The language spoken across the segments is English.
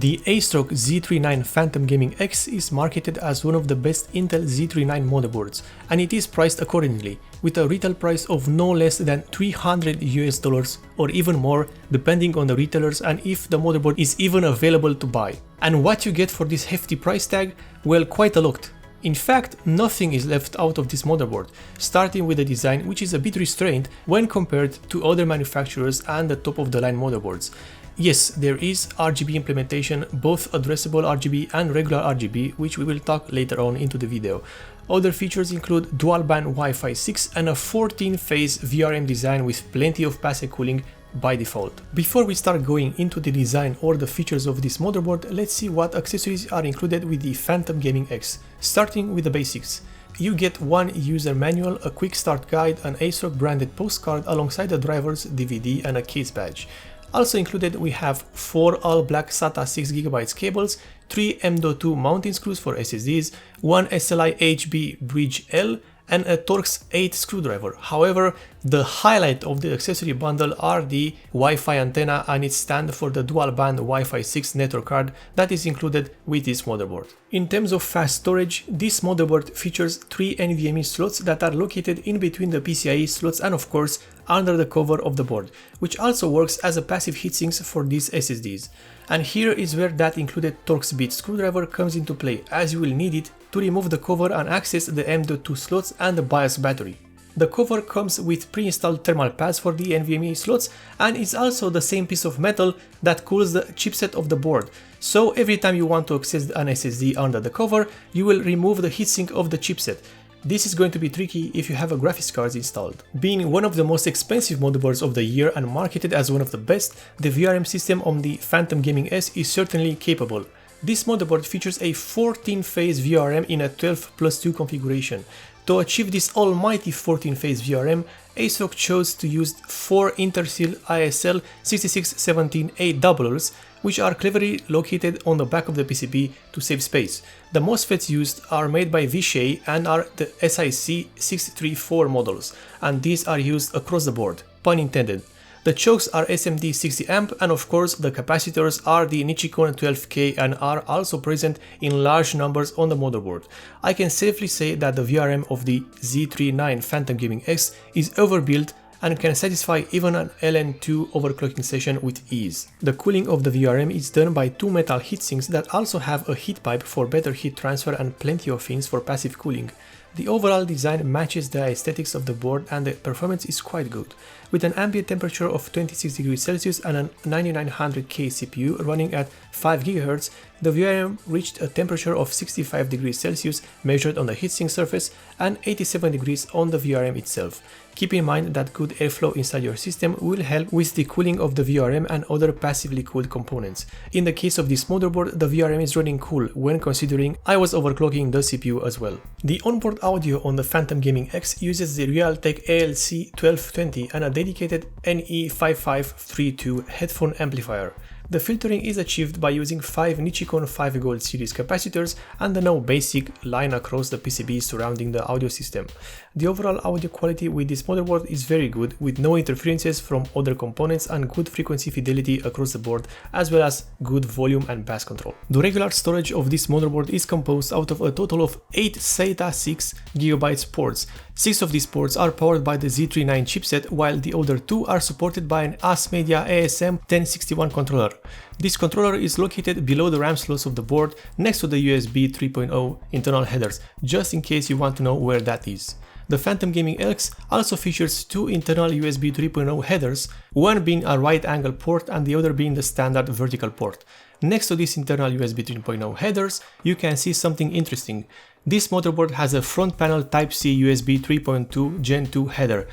The ASRock Z390 Phantom Gaming X is marketed as one of the best Intel Z390 motherboards, and it is priced accordingly, with a retail price of no less than $300 or even more, depending on the retailers and if the motherboard is even available to buy. And what you get for this hefty price tag? Well, quite a lot. In fact, nothing is left out of this motherboard, starting with the design, which is a bit restrained when compared to other manufacturers and the top-of-the-line motherboards. Yes, there is RGB implementation, both addressable RGB and regular RGB, which we will talk later on into the video. Other features include dual-band Wi-Fi 6 and a 14-phase VRM design with plenty of passive cooling by default. Before we start going into the design or the features of this motherboard, let's see what accessories are included with the Phantom Gaming X. Starting with the basics. You get one user manual, a quick start guide, an ASRock branded postcard alongside the driver's DVD and a case badge. Also included we have 4 all-black SATA 6GB cables, 3 M.2 mounting screws for SSDs, 1 SLI HB Bridge L, and a Torx 8 screwdriver. However, the highlight of the accessory bundle are the Wi-Fi antenna and its stand for the dual-band Wi-Fi 6 network card that is included with this motherboard. In terms of fast storage, this motherboard features 3 NVMe slots that are located in between the PCIe slots and of course under the cover of the board, which also works as a passive heatsinks for these SSDs. And here is where that included Torx bit screwdriver comes into play, as you will need it to remove the cover and access the M.2 slots and the BIOS battery. The cover comes with pre-installed thermal pads for the NVMe slots and is also the same piece of metal that cools the chipset of the board. So every time you want to access an SSD under the cover, you will remove the heatsink of the chipset. This is going to be tricky if you have a graphics card installed. Being one of the most expensive motherboards of the year and marketed as one of the best, the VRM system on the Phantom Gaming S is certainly capable. This motherboard features a 14-phase VRM in a 12+2 configuration. To achieve this almighty 14-phase VRM, ASRock chose to use 4 Intersil ISL 6617A doublers, which are cleverly located on the back of the PCB to save space. The MOSFETs used are made by Vishay and are the SiC 634 models, and these are used across the board, pun intended. The chokes are SMD 60A and of course the capacitors are the Nichicon 12K and are also present in large numbers on the motherboard. I can safely say that the VRM of the Z390 Phantom Gaming X is overbuilt and can satisfy even an LN2 overclocking session with ease. The cooling of the VRM is done by 2 metal heatsinks that also have a heat pipe for better heat transfer and plenty of fins for passive cooling. The overall design matches the aesthetics of the board and the performance is quite good. With an ambient temperature of 26 degrees Celsius and a 9900K CPU running at 5 GHz, the VRM reached a temperature of 65 degrees Celsius measured on the heatsink surface and 87 degrees on the VRM itself. Keep in mind that good airflow inside your system will help with the cooling of the VRM and other passively cooled components. In the case of this motherboard, the VRM is running cool when considering I was overclocking the CPU as well. The onboard audio on the Phantom Gaming X uses the Realtek ALC 1220 and a dedicated NE5532 headphone amplifier. The filtering is achieved by using 5 Nichicon 5 Gold series capacitors and the now basic line across the PCB surrounding the audio system. The overall audio quality with this motherboard is very good, with no interferences from other components and good frequency fidelity across the board, as well as good volume and bass control. The regular storage of this motherboard is composed out of a total of 8 SATA 6GB ports. 6 of these ports are powered by the Z390 chipset, while the other 2 are supported by an ASMedia ASM 1061 controller. This controller is located below the RAM slots of the board next to the USB 3.0 internal headers, just in case you want to know where that is. The Phantom Gaming X also features 2 internal USB 3.0 headers, one being a right angle port and the other being the standard vertical port. Next to these internal USB 3.0 headers, you can see something interesting. This motherboard has a front panel Type-C USB 3.2 Gen 2 header.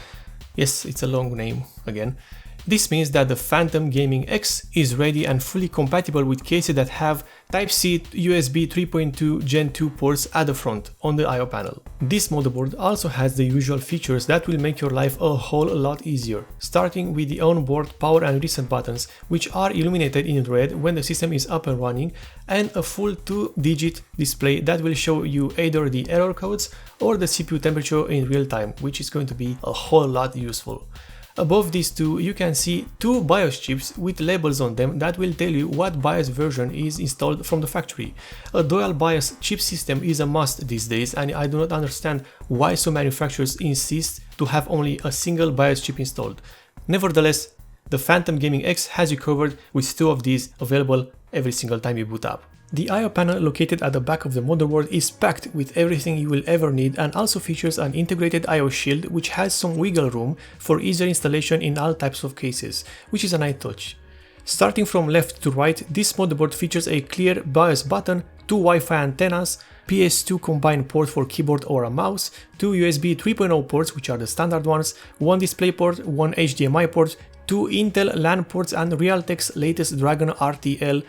Yes, it's a long name again. This means that the Phantom Gaming X is ready and fully compatible with cases that have Type-C USB 3.2 Gen 2 ports at the front on the I/O panel. This motherboard also has the usual features that will make your life a whole lot easier, starting with the onboard power and reset buttons, which are illuminated in red when the system is up and running, and a full 2-digit display that will show you either the error codes or the CPU temperature in real time, which is going to be a whole lot useful. Above these two, you can see two BIOS chips with labels on them that will tell you what BIOS version is installed from the factory. A dual BIOS chip system is a must these days, and I do not understand why some manufacturers insist to have only a single BIOS chip installed. Nevertheless, the Phantom Gaming X has you covered with two of these available every single time you boot up. The I/O panel located at the back of the motherboard is packed with everything you will ever need and also features an integrated I/O shield which has some wiggle room for easier installation in all types of cases, which is a nice touch. Starting from left to right, this motherboard features a clear BIOS button, two Wi-Fi antennas, PS2 combined port for keyboard or a mouse, two USB 3.0 ports which are the standard ones, one DisplayPort, one HDMI port, two Intel LAN ports and Realtek's latest Dragon RTL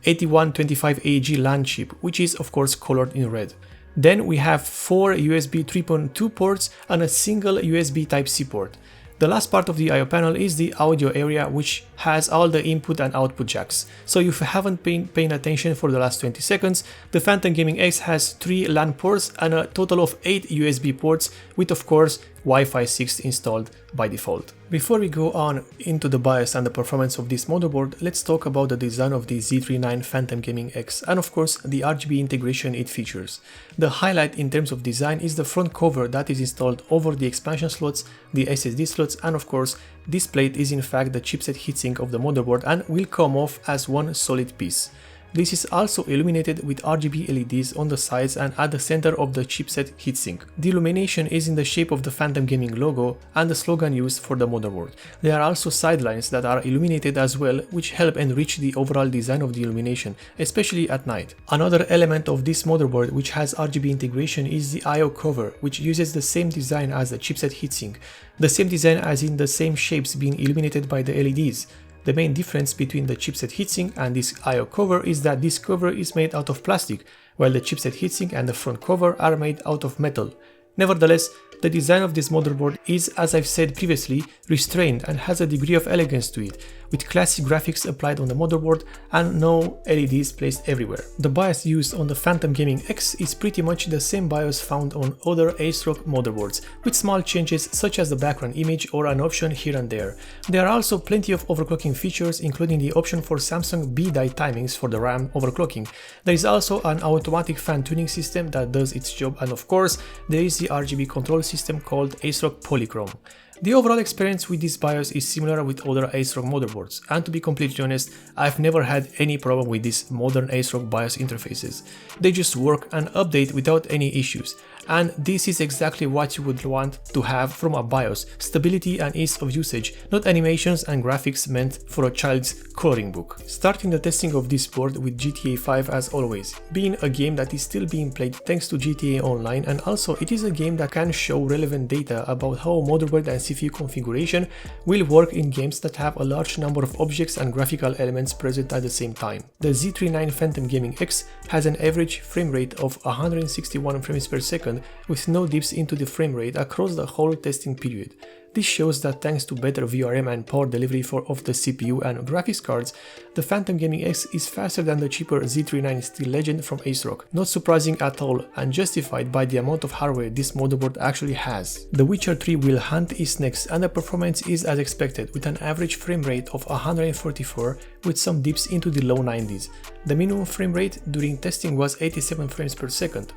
8125AG LAN chip, which is of course colored in red. Then we have four USB 3.2 ports and a single USB Type-C port. The last part of the I/O panel is the audio area, which has all the input and output jacks. So if you haven't been paying attention for the last 20 seconds, the Phantom Gaming X has 3 LAN ports and a total of 8 USB ports with of course Wi-Fi 6 installed by default. Before we go on into the BIOS and the performance of this motherboard, let's talk about the design of the Z390 Phantom Gaming X and of course the RGB integration it features. The highlight in terms of design is the front cover that is installed over the expansion slots, the SSD slots, and of course this plate is in fact the chipset heatsink of the motherboard and will come off as one solid piece. This is also illuminated with RGB LEDs on the sides and at the center of the chipset heatsink. The illumination is in the shape of the Phantom Gaming logo and the slogan used for the motherboard. There are also sidelines that are illuminated as well, which help enrich the overall design of the illumination, especially at night. Another element of this motherboard which has RGB integration is the I/O cover, which uses the same design as the chipset heatsink. The same design as in the same shapes being illuminated by the LEDs. The main difference between the chipset heatsink and this I/O cover is that this cover is made out of plastic, while the chipset heatsink and the front cover are made out of metal. Nevertheless, the design of this motherboard is, as I've said previously, restrained and has a degree of elegance to it, with classic graphics applied on the motherboard and no LEDs placed everywhere. The BIOS used on the Phantom Gaming X is pretty much the same BIOS found on other ASRock motherboards, with small changes such as the background image or an option here and there. There are also plenty of overclocking features, including the option for Samsung B-die timings for the RAM overclocking. There is also an automatic fan tuning system that does its job, and of course there is the RGB control system called ASRock Polychrome. The overall experience with this BIOS is similar with other ASRock motherboards, and to be completely honest, I've never had any problem with these modern ASRock BIOS interfaces. They just work and update without any issues, and this is exactly what you would want to have from a BIOS: stability and ease of usage, not animations and graphics meant for a child's coloring book. Starting the testing of this board with GTA 5 as always, being a game that is still being played thanks to GTA Online, and also it is a game that can show relevant data about how motherboard and CPU configuration will work in games that have a large number of objects and graphical elements present at the same time. The Z390 Phantom Gaming X has an average frame rate of 161 frames per second with no dips into the frame rate across the whole testing period. This shows that thanks to better VRM and power delivery of the CPU and graphics cards, the Phantom Gaming X is faster than the cheaper Z390 Steel Legend from ASRock. Not surprising at all and justified by the amount of hardware this motherboard actually has. The Witcher 3 Wild Hunt is next, and the performance is as expected, with an average frame rate of 144 with some dips into the low 90s. The minimum frame rate during testing was 87 frames per second.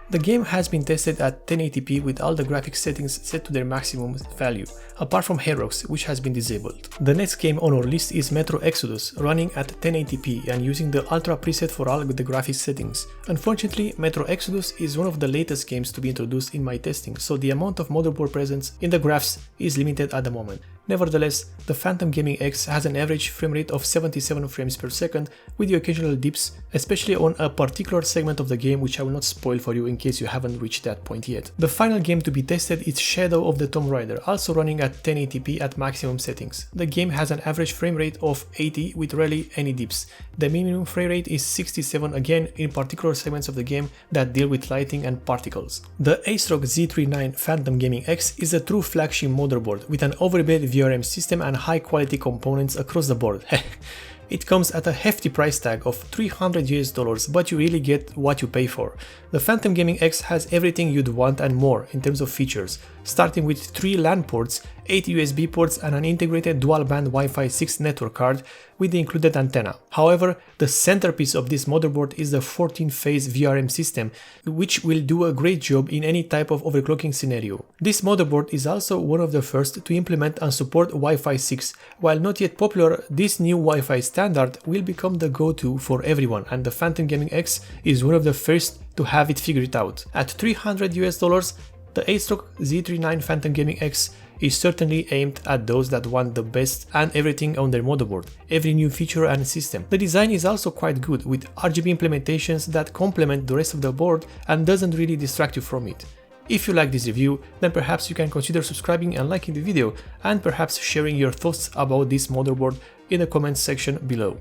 The game has been tested at 1080p with all the graphics settings set to their maximum value, apart from HeatRocks, which has been disabled. The next game on our list is Metro Exodus, running at 1080p and using the Ultra preset for all the graphics settings. Unfortunately, Metro Exodus is one of the latest games to be introduced in my testing, so the amount of motherboard presence in the graphs is limited at the moment. Nevertheless, the Phantom Gaming X has an average frame rate of 77 frames per second with the occasional dips, especially on a particular segment of the game which I will not spoil for you in case you haven't reached that point yet. The final game to be tested is Shadow of the Tomb Raider, also running at 1080p at maximum settings. The game has an average frame rate of 80 with rarely any dips. The minimum frame rate is 67, again in particular segments of the game that deal with lighting and particles. The ASRock Z390 Phantom Gaming X is a true flagship motherboard with an overbuilt VRM system and high quality components across the board. It comes at a hefty price tag of $300, but you really get what you pay for. The Phantom Gaming X has everything you'd want and more in terms of features, starting with 3 LAN ports, 8 USB ports and an integrated dual-band Wi-Fi 6 network card with the included antenna. However, the centerpiece of this motherboard is the 14-phase VRM system, which will do a great job in any type of overclocking scenario. This motherboard is also one of the first to implement and support Wi-Fi 6. While not yet popular, this new Wi-Fi standard will become the go-to for everyone, and the Phantom Gaming X is one of the first to have it figured out. At $300, the ASRock Z390 Phantom Gaming X is certainly aimed at those that want the best and everything on their motherboard, every new feature and system. The design is also quite good, with RGB implementations that complement the rest of the board and doesn't really distract you from it. If you like this review, then perhaps you can consider subscribing and liking the video, and perhaps sharing your thoughts about this motherboard in the comments section below.